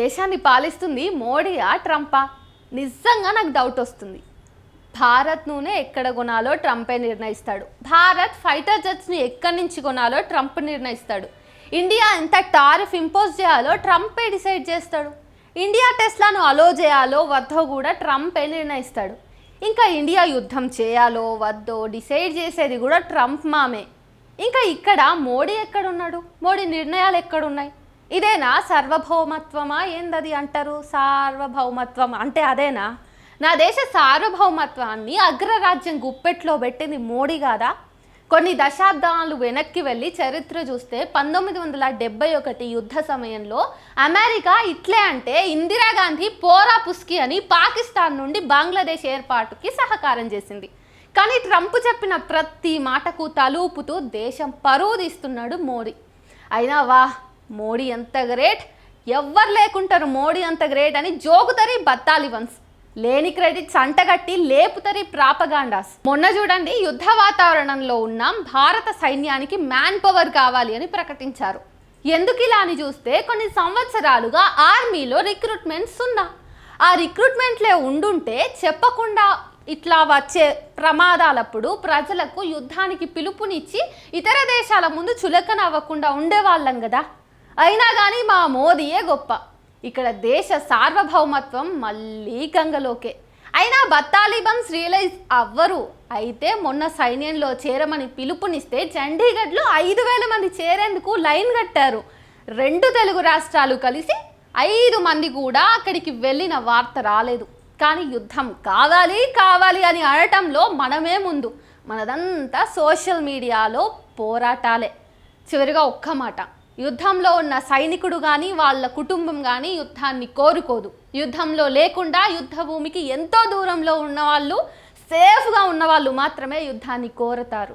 దేశాన్ని పాలిస్తుంది మోడీయా ట్రంపా? నిజంగా నాకు డౌట్ వస్తుంది. భారత్ నూనె ఎక్కడ కొనాలో ట్రంపే నిర్ణయిస్తాడు. భారత్ ఫైటర్ జెట్స్ని ఎక్కడి నుంచి కొనాలో ట్రంప్ నిర్ణయిస్తాడు. ఇండియా ఎంత టారిఫ్ ఇంపోజ్ చేయాలో ట్రంపే డిసైడ్ చేస్తాడు. ఇండియా టెస్లాను అలో చేయాలో వద్దో కూడా ట్రంపే నిర్ణయిస్తాడు. ఇంకా ఇండియా యుద్ధం చేయాలో వద్దో డిసైడ్ చేసేది కూడా ట్రంప్ మామే. ఇంకా ఇక్కడ మోడీ ఎక్కడున్నాడు? మోడీ నిర్ణయాలు ఎక్కడున్నాయి? ఇదేనా సార్వభౌమత్వమా? ఏందది అంటారు? సార్వభౌమత్వం అంటే అదేనా? నా దేశ సార్వభౌమత్వాన్ని అగ్రరాజ్యం గుప్పెట్లో పెట్టింది మోడీ కాదా? కొన్ని దశాబ్దాలు వెనక్కి వెళ్ళి చరిత్ర చూస్తే 1971 యుద్ధ సమయంలో అమెరికా ఇట్లే అంటే ఇందిరాగాంధీ పోరా పుస్కి అని పాకిస్తాన్ నుండి బంగ్లాదేశ్ ఏర్పాటుకి సహకారం చేసింది. కానీ ట్రంప్ చెప్పిన ప్రతి మాటకు తలూపుతూ దేశం పరువు తీస్తున్నాడు మోడీ. అయినా మోడీ ఎంత గ్రేట్, ఎవ్వరు లేకుంటారు మోడీ అంత గ్రేట్ అని జోగుతరి బత్తాలివన్స్, లేని క్రెడిట్స్ అంటగట్టి లేపుతరి ప్రాపగాండాస్. మొన్న చూడండి, యుద్ధ వాతావరణంలో ఉన్నాం, భారత సైన్యానికి మ్యాన్ పవర్ కావాలి అని ప్రకటించారు. ఎందుకు ఇలా అని చూస్తే కొన్ని సంవత్సరాలుగా ఆర్మీలో రిక్రూట్మెంట్స్ ఉన్నా, ఆ రిక్రూట్మెంట్లే ఉండుంటే చెప్పకుండా ఇట్లా వచ్చే ప్రమాదాలప్పుడు ప్రజలకు యుద్ధానికి పిలుపునిచ్చి ఇతర దేశాల ముందు చులకన అవ్వకుండా ఉండేవాళ్ళం కదా. అయినా కానీ మా మోదీయే గొప్ప. ఇక్కడ దేశ సార్వభౌమత్వం మళ్ళీ గంగలోకే. అయినా బత్తాలిబన్స్ రియలైజ్ అవ్వరు. అయితే మొన్న సైన్యంలో చేరమని పిలుపునిస్తే చండీగఢ్లో 5,000 మంది చేరేందుకు లైన్ కట్టారు. 2 తెలుగు రాష్ట్రాలు కలిసి 5 మంది కూడా అక్కడికి వెళ్ళిన వార్త రాలేదు. కానీ యుద్ధం కావాలి కావాలి అని అనటంలో మనమే ముందు. మనదంతా సోషల్ మీడియాలో పోరాటాలే. చివరిగా ఒక్క మాట, యుద్ధంలో ఉన్న సైనికుడు కానీ వాళ్ళ కుటుంబం కానీ యుద్ధాన్ని కోరుకోదు. యుద్ధంలో లేకుండా యుద్ధ భూమికి ఎంతో దూరంలో ఉన్నవాళ్ళు, సేఫ్గా ఉన్నవాళ్ళు మాత్రమే యుద్ధాన్ని కోరతారు.